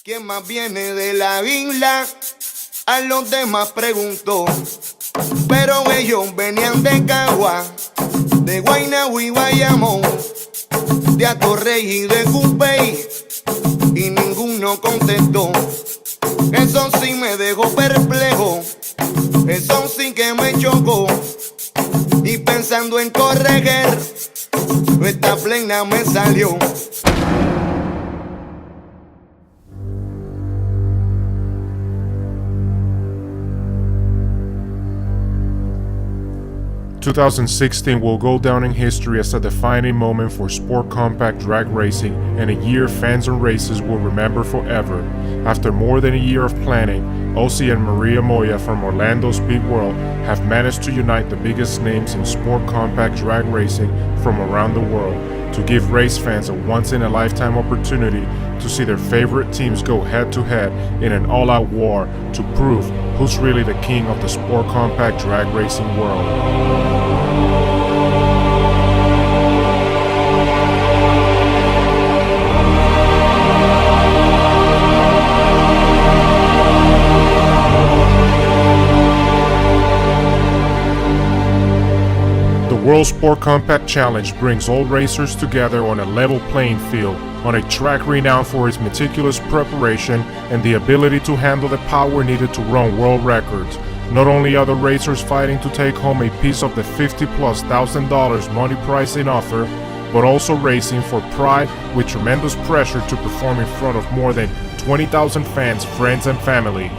¿Quién más viene de la isla? A los demás preguntó, pero ellos venían de Cagua, de Guaynabo y Bayamón, de Atorrey y de Cupey, y ninguno contestó. Eso sí me dejó perplejo, eso sí que me chocó, y pensando en corregir, esta plena me salió. 2016 will go down in history as a defining moment for sport compact drag racing and a year fans and races will remember forever. After more than a year of planning, Ozzy and Maria Moya from Orlando Speed World have managed to unite the biggest names in sport compact drag racing from around the world to give race fans a once-in-a-lifetime opportunity to see their favorite teams go head-to-head in an all-out war to prove who's really the king of the sport compact drag racing world. The World Sport Compact Challenge brings all racers together on a level playing field, on a track renowned for its meticulous preparation and the ability to handle the power needed to run world records. Not only are the racers fighting to take home a piece of the $50,000+ money prize in offer, but also racing for pride with tremendous pressure to perform in front of more than 20,000 fans, friends and family.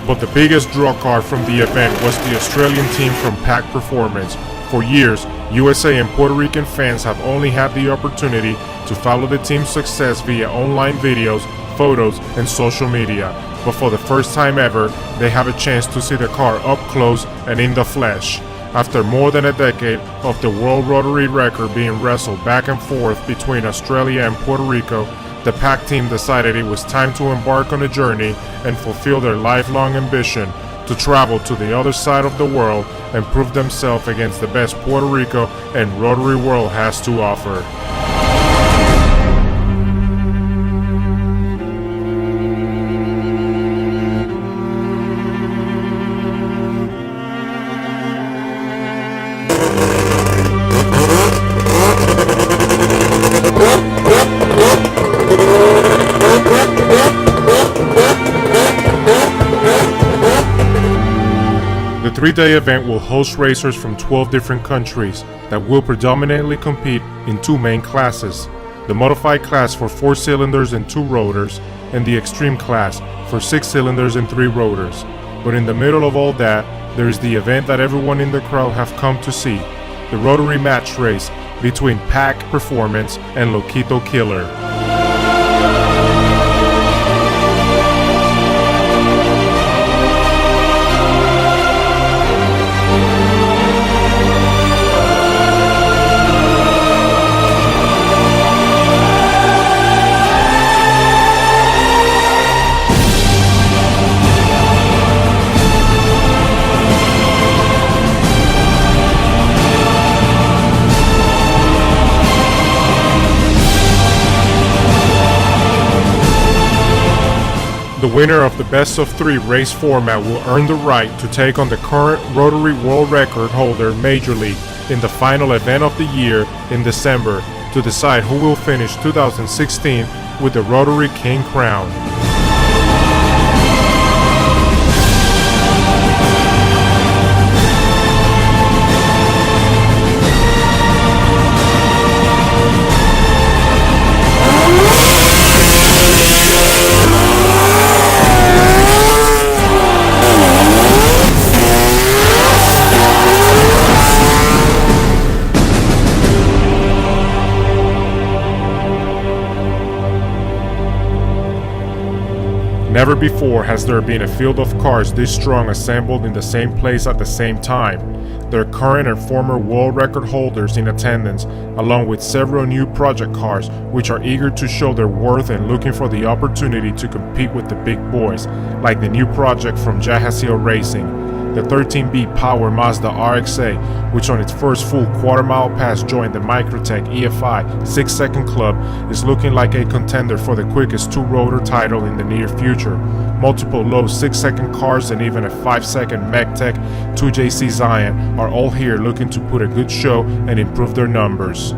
But the biggest draw card from the event was the Australian team from Pac Performance. For years, USA and Puerto Rican fans have only had the opportunity to follow the team's success via online videos, photos, and social media. But for the first time ever, they have a chance to see the car up close and in the flesh. After more than a decade of the world rotary record being wrestled back and forth between Australia and Puerto Rico, the Pac team decided it was time to embark on a journey and fulfill their lifelong ambition to travel to the other side of the world and prove themselves against the best Puerto Rico and rotary world has to offer. The three-day event will host racers from 12 different countries that will predominantly compete in two main classes, the modified class for 4 cylinders and 2 rotors, and the extreme class for 6 cylinders and 3 rotors. But in the middle of all that, there is the event that everyone in the crowd have come to see, the rotary match race between Pac Performance and Loquito Killer. The winner of the best of 3 race format will earn the right to take on the current rotary world record holder Major League in the final event of the year in December to decide who will finish 2016 with the Rotary King crown. Never before has there been a field of cars this strong assembled in the same place at the same time. There are current and former world record holders in attendance, along with several new project cars which are eager to show their worth and looking for the opportunity to compete with the big boys, like the new project from Jahaziel Racing. The 13B Power Mazda RX-A, which on its first full quarter-mile pass joined the Microtech EFI 6-second club, is looking like a contender for the quickest two-rotor title in the near future. Multiple low 6-second cars and even a 5-second Microtech 2JC Zion are all here looking to put a good show and improve their numbers.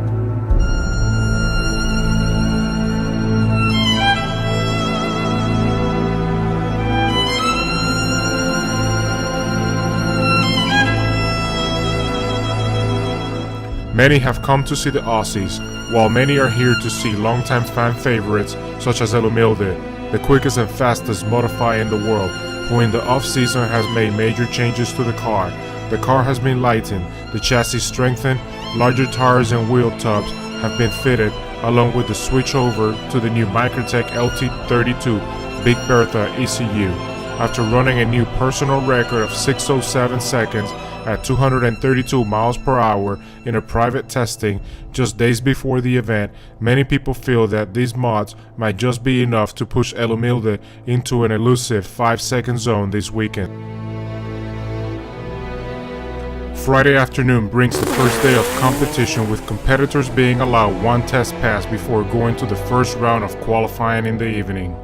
Many have come to see the Aussies, while many are here to see longtime fan favorites such as El Humilde, the quickest and fastest modifier in the world, who in the off-season has made major changes to the car. The car has been lightened, the chassis strengthened, larger tires and wheel tubs have been fitted, along with the switch over to the new Microtech LT32 Big Bertha ECU. After running a new personal record of 607 seconds at 232 miles per hour in a private testing just days before the event, many people feel that these mods might just be enough to push El Humilde into an elusive 5-second zone this weekend. Friday afternoon brings the first day of competition, with competitors being allowed one test pass before going to the first round of qualifying in the evening.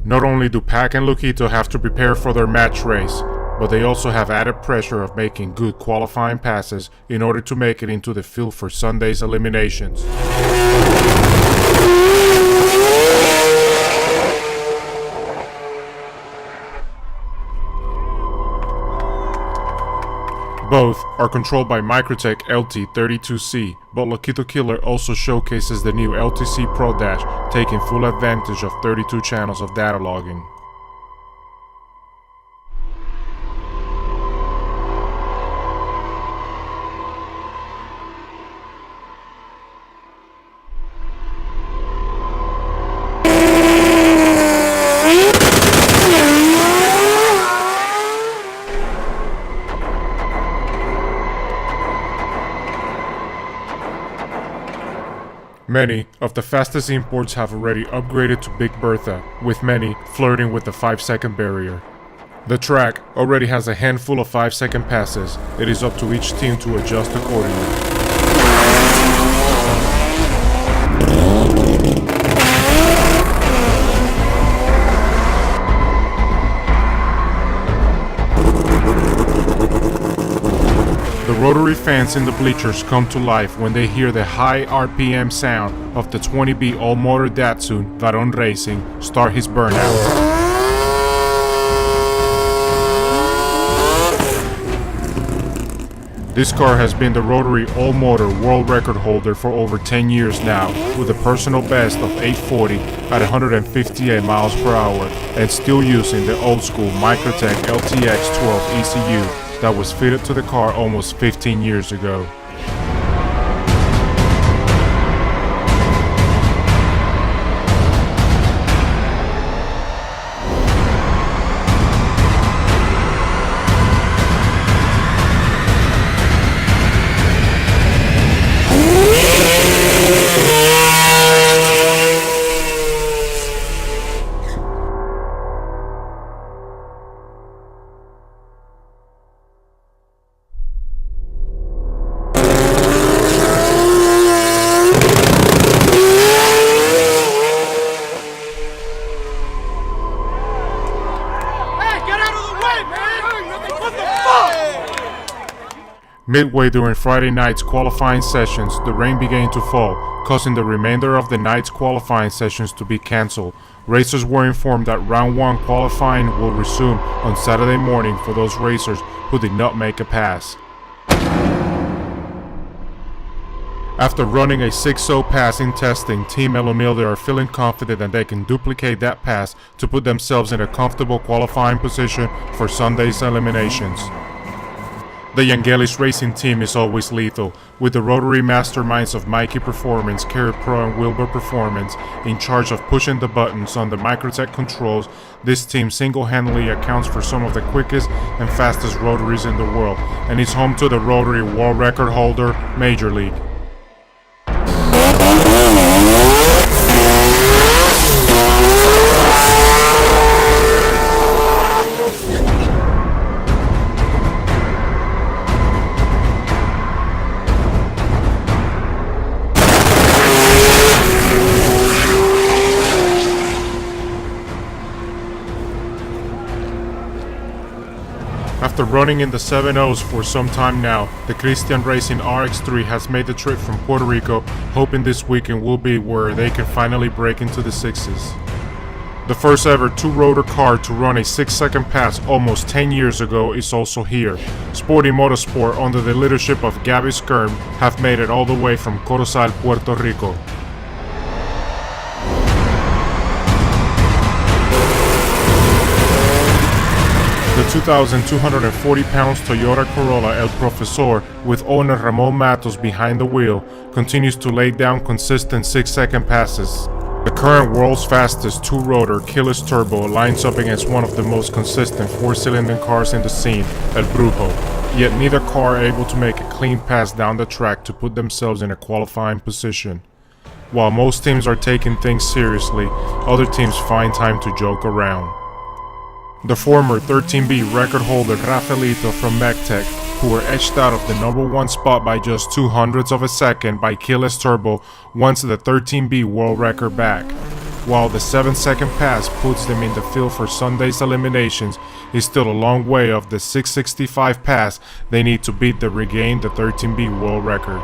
Not only do Pac and Luquito have to prepare for their match race, but they also have added pressure of making good qualifying passes in order to make it into the field for Sunday's eliminations. Both are controlled by Microtech LT32C, but Luquito Killer also showcases the new LTC Pro Dash, taking full advantage of 32 channels of data logging. Many of the fastest imports have already upgraded to Big Bertha, with many flirting with the 5-second barrier. The track already has a handful of 5-second passes. It is up to each team to adjust accordingly. The rotary fans in the bleachers come to life when they hear the high RPM sound of the 20B all-motor Datsun Varon Racing start his burnout. This car has been the rotary all-motor world record holder for over 10 years now, with a personal best of 840 at 158 miles per hour, and still using the old-school Microtech LTX12 ECU that was fitted to the car almost 15 years ago. Midway during Friday night's qualifying sessions, the rain began to fall, causing the remainder of the night's qualifying sessions to be cancelled. Racers were informed that round 1 qualifying will resume on Saturday morning for those racers who did not make a pass. After running a 6-0 pass in testing, Team Elomilde are feeling confident that they can duplicate that pass to put themselves in a comfortable qualifying position for Sunday's eliminations. The Yangelis racing team is always lethal, with the rotary masterminds of Pac Performance, Carrot Pro and Wilbur Performance in charge of pushing the buttons on the Microtech controls. This team single-handedly accounts for some of the quickest and fastest rotaries in the world, and is home to the rotary world record holder, Major League. After running in the 7.0s for some time now, the Christian Racing RX3 has made the trip from Puerto Rico, hoping this weekend will be where they can finally break into the 6s. The first ever two-rotor car to run a 6-second pass almost 10 years ago is also here. Sporty Motorsport, under the leadership of Gabby Skirm, have made it all the way from Corozal, Puerto Rico. The 2,240 pounds Toyota Corolla El Profesor, with owner Ramon Matos behind the wheel, continues to lay down consistent 6-second passes. The current world's fastest two-rotor keyless turbo lines up against one of the most consistent 4-cylinder cars in the scene, El Brujo, yet neither car able to make a clean pass down the track to put themselves in a qualifying position. While most teams are taking things seriously, other teams find time to joke around. The former 13B record holder Rafaelito from Microtech, who were edged out of the #1 spot by just 0.02 of a second by keyless turbo, wants the 13B world record back. While the 7-second pass puts them in the field for Sunday's eliminations, is still a long way off the 665 pass they need to beat to regain the 13B world record.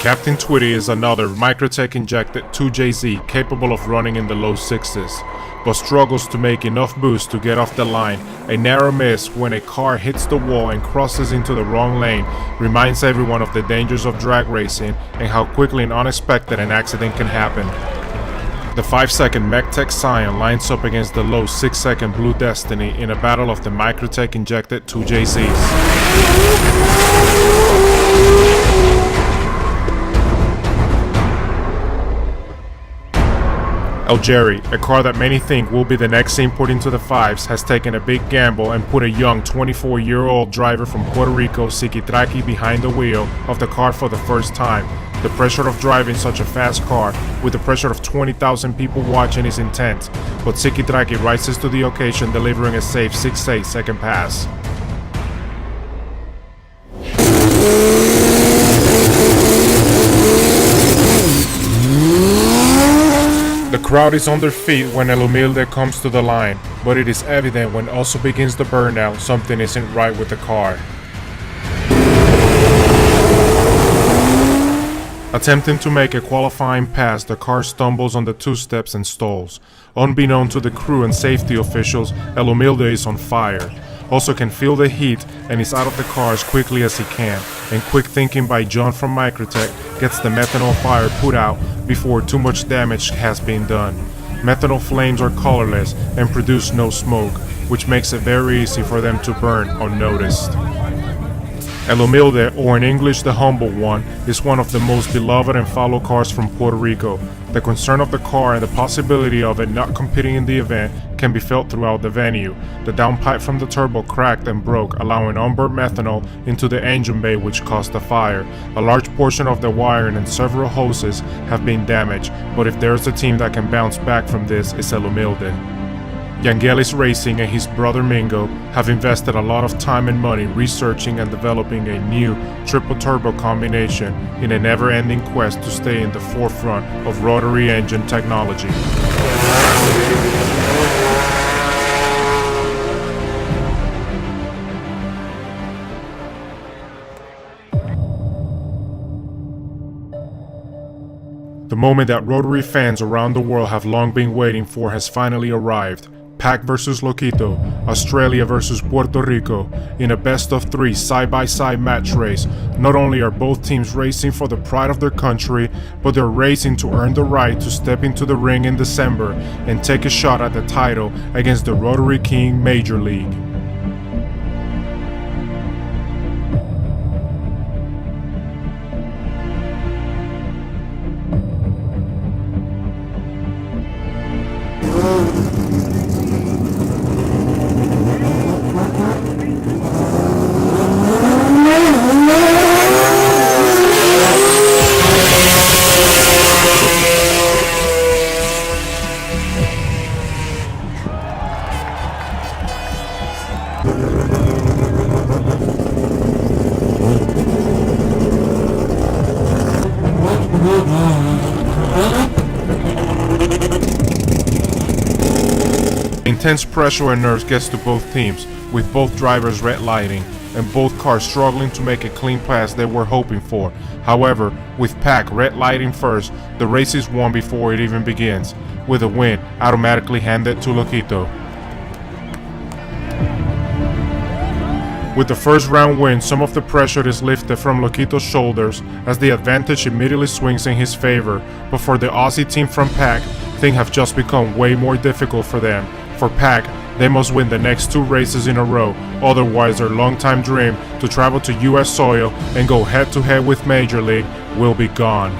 Captain Twitty is another Microtech injected 2JZ capable of running in the low 6s, but struggles to make enough boost to get off the line. A narrow miss when a car hits the wall and crosses into the wrong lane reminds everyone of the dangers of drag racing and how quickly and unexpected an accident can happen. The 5-second Microtech Scion lines up against the low 6-second Blue Destiny in a battle of the Microtech injected 2JZs. El Jerry, a car that many think will be the next import into the 5s, has taken a big gamble and put a young 24-year-old driver from Puerto Rico, Sikitraki, behind the wheel of the car for the first time. The pressure of driving such a fast car, with the pressure of 20,000 people watching, is intense, but Sikitraki rises to the occasion, delivering a safe 6-8 second pass. The crowd is on their feet when El Humilde comes to the line, but it is evident when also begins the burnout something isn't right with the car. Attempting to make a qualifying pass, the car stumbles on the two steps and stalls. Unbeknown to the crew and safety officials, El Humilde is on fire. Also can feel the heat and is out of the car as quickly as he can, and quick thinking by John from Microtech gets the methanol fire put out before too much damage has been done. Methanol flames are colorless and produce no smoke, which makes it very easy for them to burn unnoticed. El Humilde, or in English the Humble One, is one of the most beloved and followed cars from Puerto Rico. The concern of the car and the possibility of it not competing in the event can be felt throughout the venue. The downpipe from the turbo cracked and broke, allowing unburned methanol into the engine bay, which caused the fire. A large portion of the wiring and several hoses have been damaged, but if there's a team that can bounce back from this, it's El Humilde. Yangelis Racing and his brother Mingo have invested a lot of time and money researching and developing a new triple turbo combination in a never-ending quest to stay in the forefront of rotary engine technology. The moment that rotary fans around the world have long been waiting for has finally arrived. Pac versus Loquito, Australia versus Puerto Rico, in a best-of-3 side-by-side match race. Not only are both teams racing for the pride of their country, but they're racing to earn the right to step into the ring in December and take a shot at the title against the Rotary King Major League. Intense pressure and nerves gets to both teams, with both drivers red lighting and both cars struggling to make a clean pass they were hoping for. However, with Pac red lighting first, the race is won before it even begins, with a win automatically handed to Loquito. With the first round win, some of the pressure is lifted from Loquito's shoulders as the advantage immediately swings in his favor, but for the Aussie team from Pac, things have just become way more difficult for them. For Pac, they must win the next 2 races in a row, otherwise their longtime dream to travel to US soil and go head-to-head with Major League will be gone.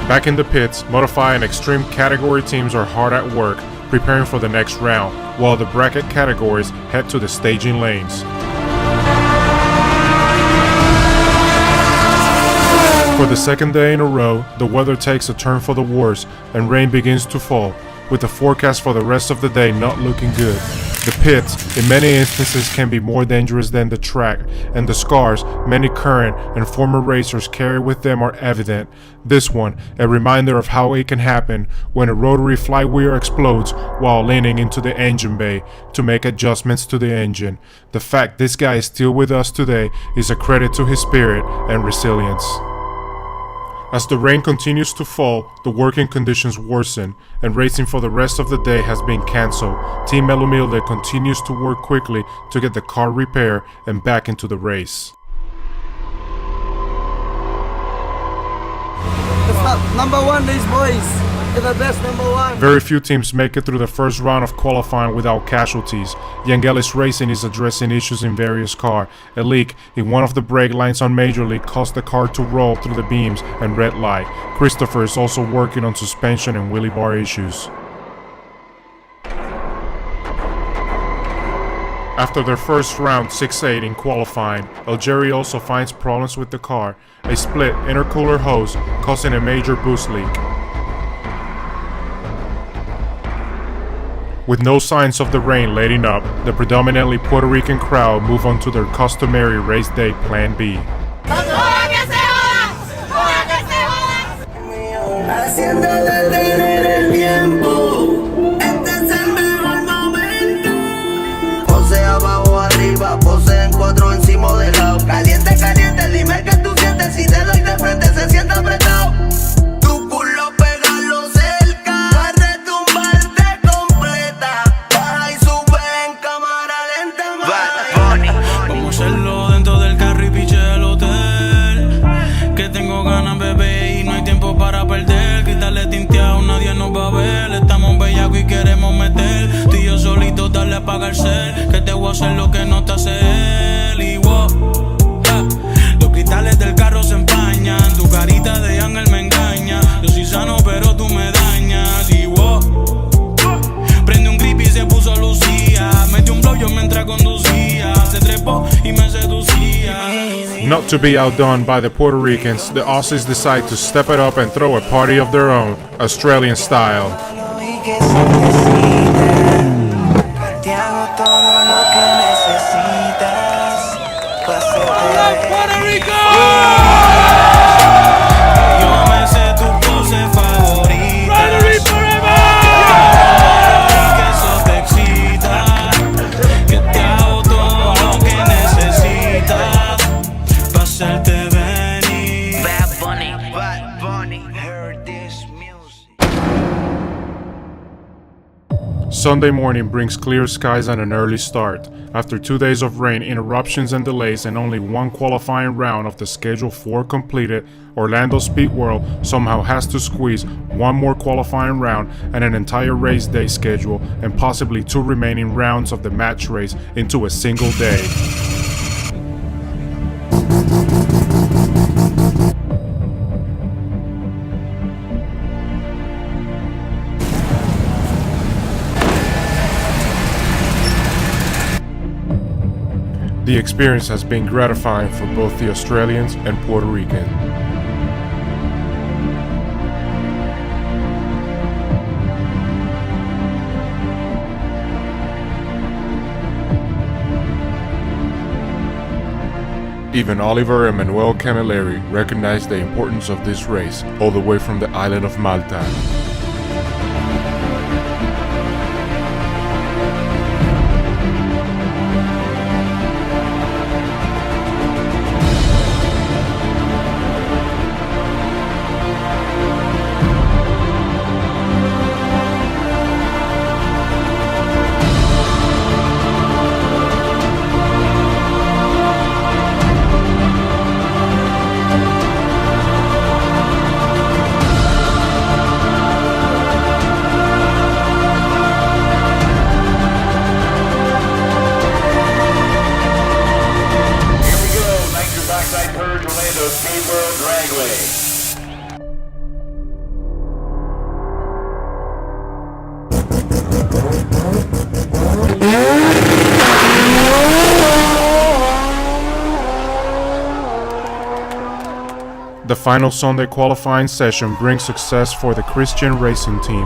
Back in the pits, Modify and Extreme category teams are hard at work, preparing for the next round, while the bracket categories head to the staging lanes. For the second day in a row, the weather takes a turn for the worse and rain begins to fall, with the forecast for the rest of the day not looking good. The pits, in many instances, can be more dangerous than the track, and the scars many current and former racers carry with them are evident. This one, a reminder of how it can happen when a rotary flywheel explodes while leaning into the engine bay to make adjustments to the engine. The fact this guy is still with us today is a credit to his spirit and resilience. As the rain continues to fall, the working conditions worsen, and racing for the rest of the day has been cancelled. Team El Humilde continues to work quickly to get the car repaired and back into the race. Number 1, these boys. They're the best number 1. Very few teams make it through the first round of qualifying without casualties. Yangelis Racing is addressing issues in various cars. A leak in one of the brake lines on Major League caused the car to roll through the beams and red light. Christopher is also working on suspension and wheelie bar issues. After their first round 6-8 in qualifying, Algeri also finds problems with the car, a split intercooler hose causing a major boost leak. With no signs of the rain letting up, the predominantly Puerto Rican crowd move on to their customary race day Plan B. Pose abajo arriba, pose en 4 encima cárcel, que te voy a hacer lo que no te hace él. Y los cristales del carro se empañan, tu carita de ángel me engaña. Yo soy sano pero tú me dañas. Y prende un grip y se puso Lucía. Metió un blow yo mientras conducía. Se trepó y me seducía. Not to be outdone by the Puerto Ricans, the Aussies decide to step it up and throw a party of their own, Australian style. Puerto Rico! Sunday morning brings clear skies and an early start. After 2 days of rain, interruptions and delays, and only one qualifying round of the Schedule 4 completed, Orlando Speed World somehow has to squeeze one more qualifying round and an entire race day schedule and possibly 2 remaining rounds of the match race into a single day. The experience has been gratifying for both the Australians and Puerto Rican. Even Oliver and Manuel Camilleri recognized the importance of this race all the way from the island of Malta. The final Sunday qualifying session brings success for the Christian Racing Team,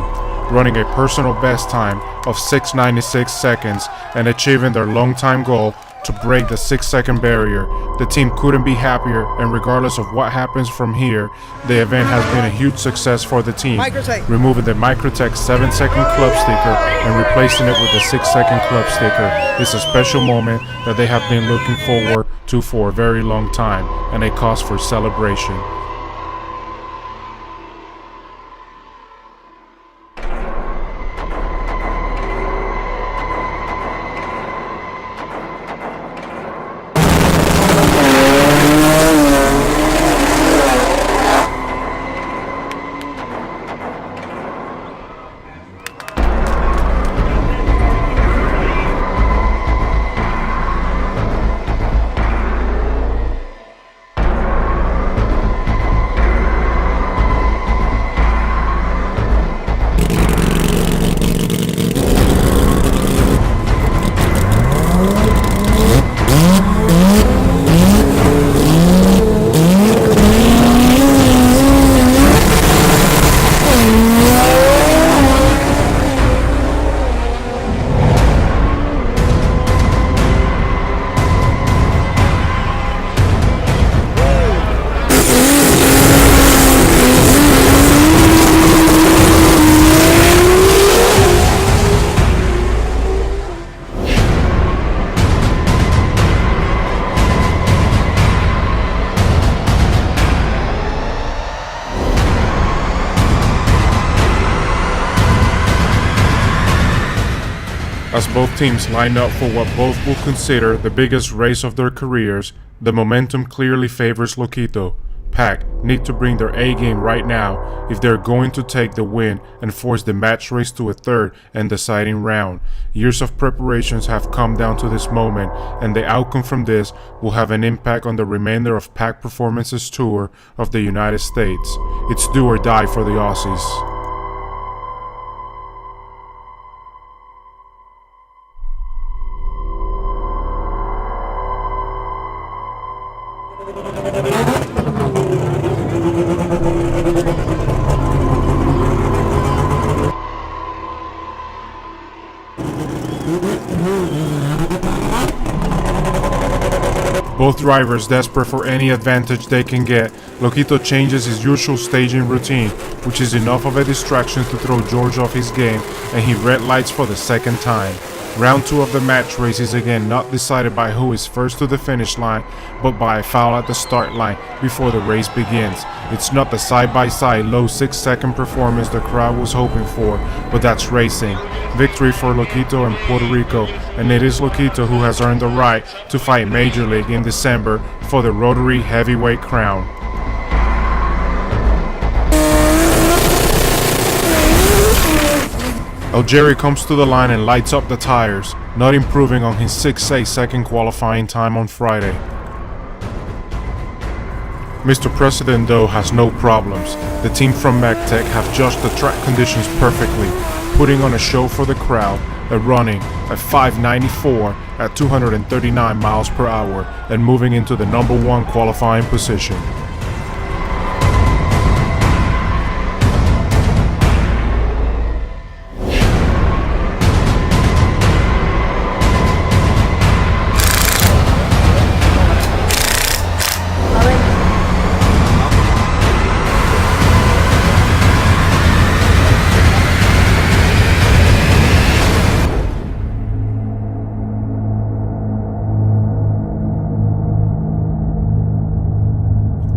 running a personal best time of 6:96 seconds and achieving their long-time goal to break the 6-second barrier. The team couldn't be happier, and regardless of what happens from here, the event has been a huge success for the team, removing the Microtech 7-second club sticker and replacing it with the 6-second club sticker. It's a special moment that they have been looking forward to for a very long time, and a cause for celebration. As both teams line up for what both will consider the biggest race of their careers, the momentum clearly favors Loquito. Pac need to bring their A game right now if they're going to take the win and force the match race to a third and deciding round. Years of preparations have come down to this moment, and the outcome from this will have an impact on the remainder of Pac Performance's tour of the United States. It's do or die for the Aussies. Both drivers desperate for any advantage they can get, Loquito changes his usual staging routine, which is enough of a distraction to throw George off his game, and he red lights for the second time. Round 2 of the match race is again not decided by who is first to the finish line, but by a foul at the start line before the race begins. It's not the side-by-side low 6-second performance the crowd was hoping for, but that's racing. Victory for Loquito and Puerto Rico, and it is Loquito who has earned the right to fight Major League in December for the Rotary Heavyweight crown. Algeri comes to the line and lights up the tires, not improving on his 6.8 second qualifying time on Friday. Mr. President though has no problems. The team from Microtech have judged the track conditions perfectly, putting on a show for the crowd, and running at 594 at 239 miles per hour and moving into the number 1 qualifying position.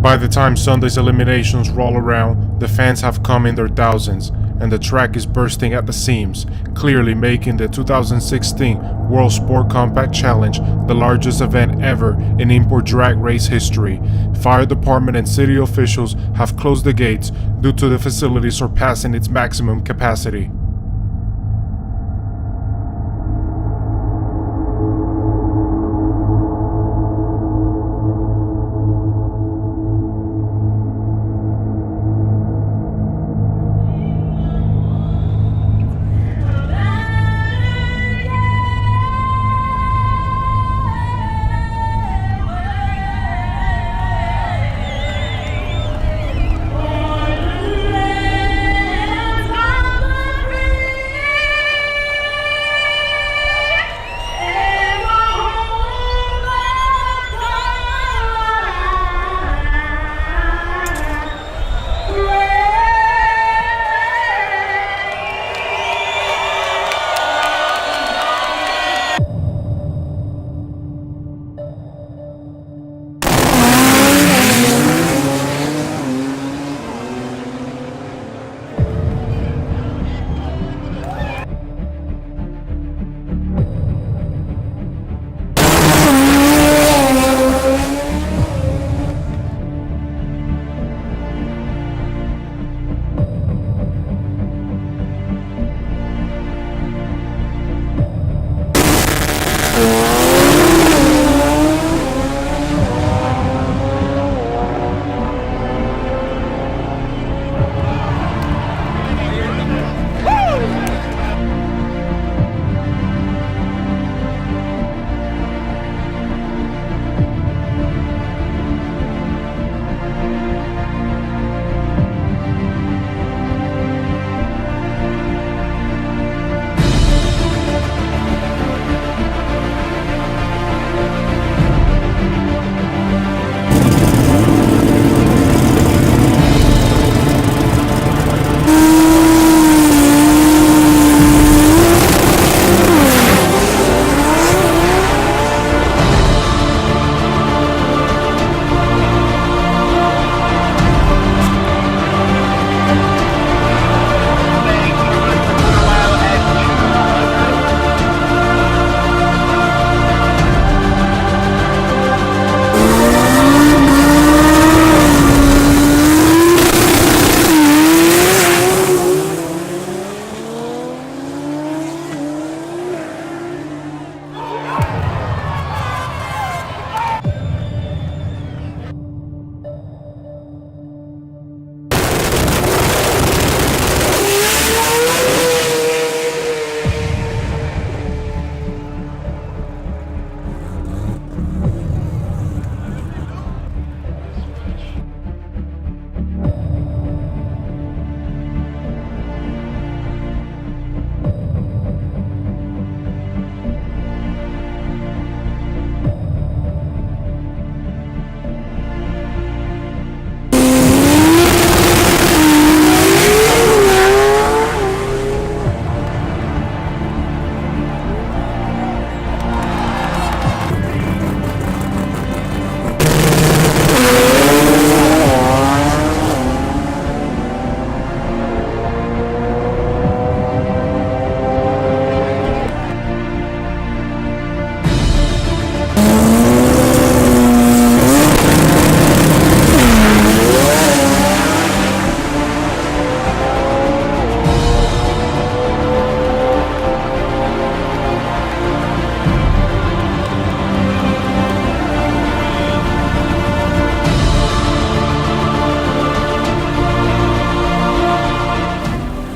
By the time Sunday's eliminations roll around, the fans have come in their thousands, and the track is bursting at the seams, clearly making the 2016 World Sport Compact Challenge the largest event ever in import drag race history. Fire department and city officials have closed the gates due to the facility surpassing its maximum capacity.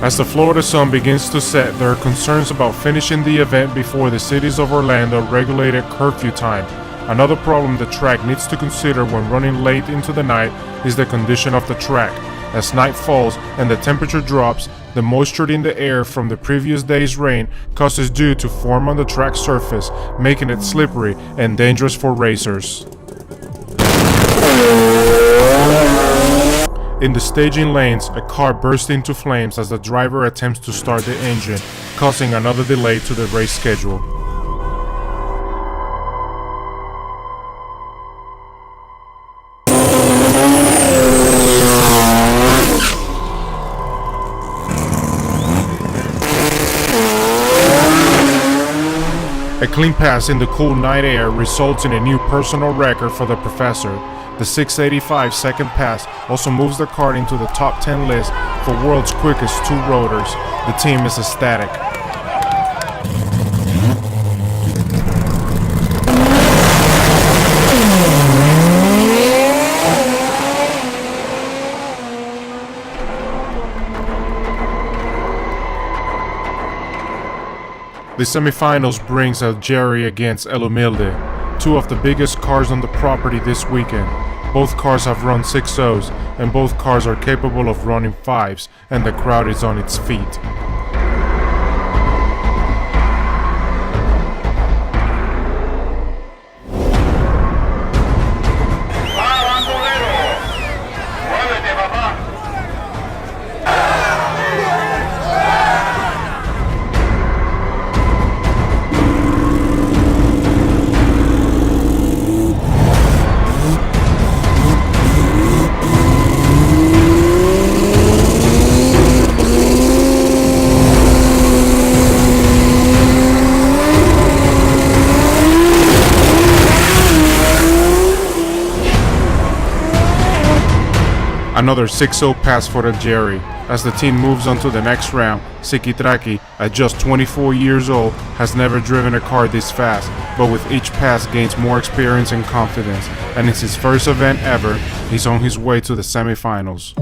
As the Florida sun begins to set, there are concerns about finishing the event before the cities of Orlando regulated curfew time. Another problem the track needs to consider when running late into the night is the condition of the track. As night falls and the temperature drops, the moisture in the air from the previous day's rain causes dew to form on the track surface, making it slippery and dangerous for racers. In the staging lanes, a car burst into flames as the driver attempts to start the engine, causing another delay to the race schedule. A clean pass in the cool night air results in a new personal record for the professor. The 685 second pass also moves the car into the top 10 list for world's quickest two rotors. The team is ecstatic. The semifinals brings out Jerry against El Humilde, two of the biggest cars on the property this weekend. Both cars have run 6.0s, and both cars are capable of running 5s, and the crowd is on its feet. Another 6.0 pass for the Jerry. As the team moves on to the next round, Sikitraki, at just 24 years old, has never driven a car this fast, but with each pass gains more experience and confidence, and it's his first event ever. He's on his way to the semifinals.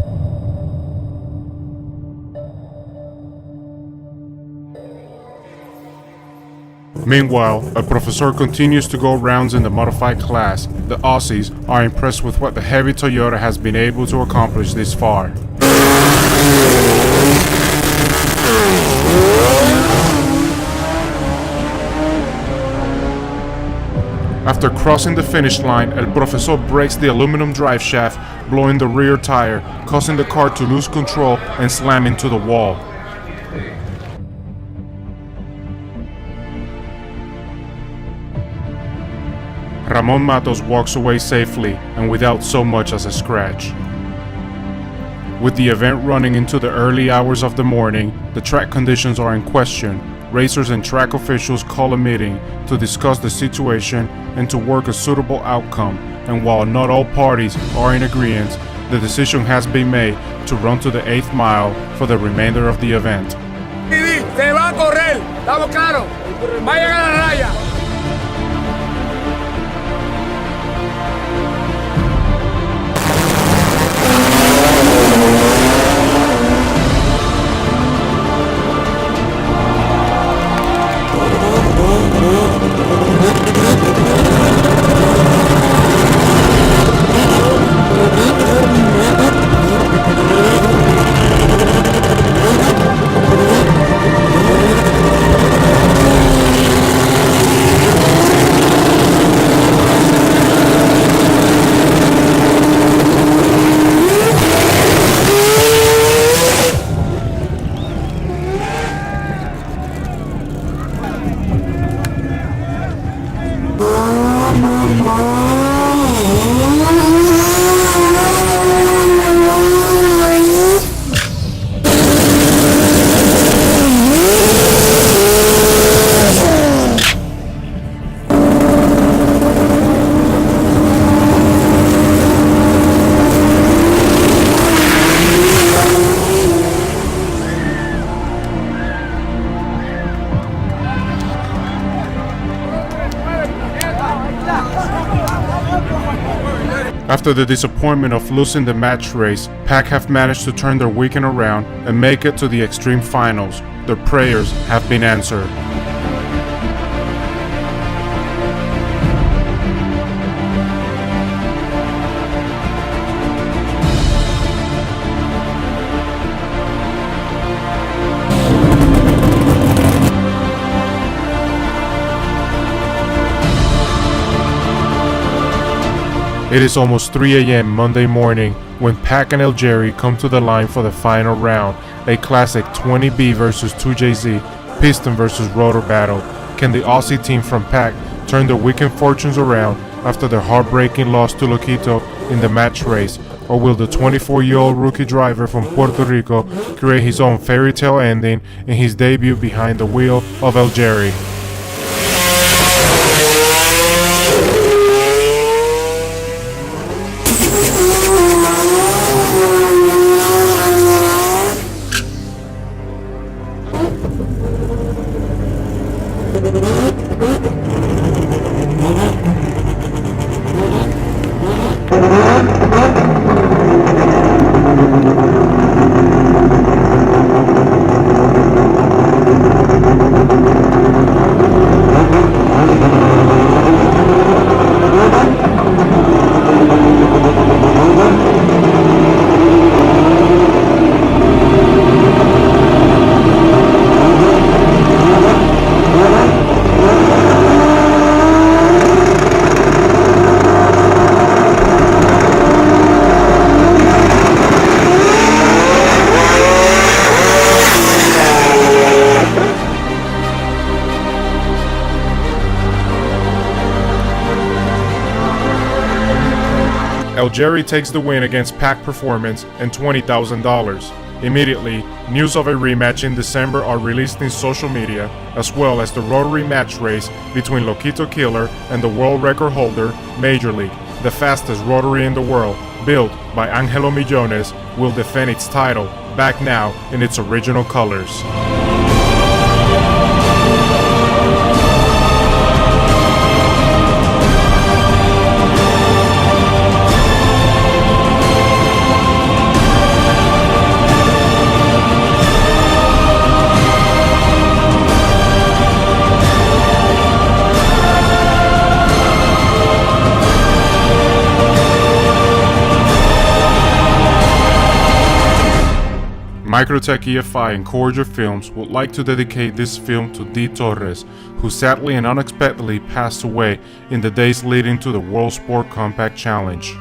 Meanwhile, El Profesor continues to go rounds in the modified class. The Aussies are impressed with what the heavy Toyota has been able to accomplish this far. After crossing the finish line, El Profesor breaks the aluminum drive shaft, blowing the rear tire, causing the car to lose control and slam into the wall. Ramon Matos walks away safely and without so much as a scratch. With the event running into the early hours of the morning, the track conditions are in question. Racers and track officials call a meeting to discuss the situation and to work a suitable outcome. And while not all parties are in agreement, the decision has been made to run to the 8th mile for the remainder of the event. Se va a correr, estamos claros. Vayan a la raya. After the disappointment of losing the match race, Pac have managed to turn their weekend around and make it to the Extreme Finals. Their prayers have been answered. It is almost 3 a.m. Monday morning when Pac and El Jerry come to the line for the final round, a classic 20B versus 2JZ, Piston versus Rotor battle. Can the Aussie team from Pac turn their weekend fortunes around after their heartbreaking loss to Loquito in the match race, or will the 24-year-old rookie driver from Puerto Rico create his own fairy tale ending in his debut behind the wheel of El Jerry? El Jerry takes the win against Pac Performance and $20,000. Immediately, news of a rematch in December are released in social media, as well as the rotary match race between Loquito Killer and the world record holder, Major League, the fastest rotary in the world, built by Angelo Millones, will defend its title, back now in its original colors. Microtech EFI and CorretjerFilms would like to dedicate this film to D. Torres, who sadly and unexpectedly passed away in the days leading to the World Sport Compact Challenge.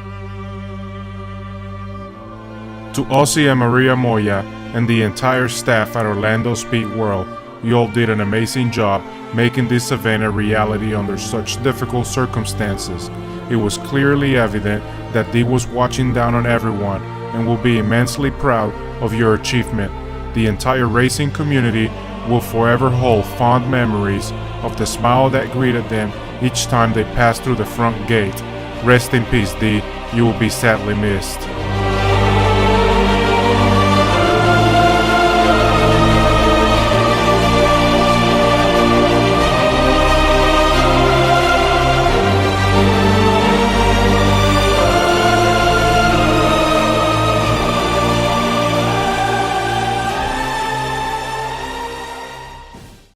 To Ozzy and Maria Moya and the entire staff at Orlando Speed World, you all did an amazing job making this event a reality under such difficult circumstances. It was clearly evident that D was watching down on everyone and will be immensely proud of your achievement. The entire racing community will forever hold fond memories of the smile that greeted them each time they passed through the front gate. Rest in peace, D. You will be sadly missed.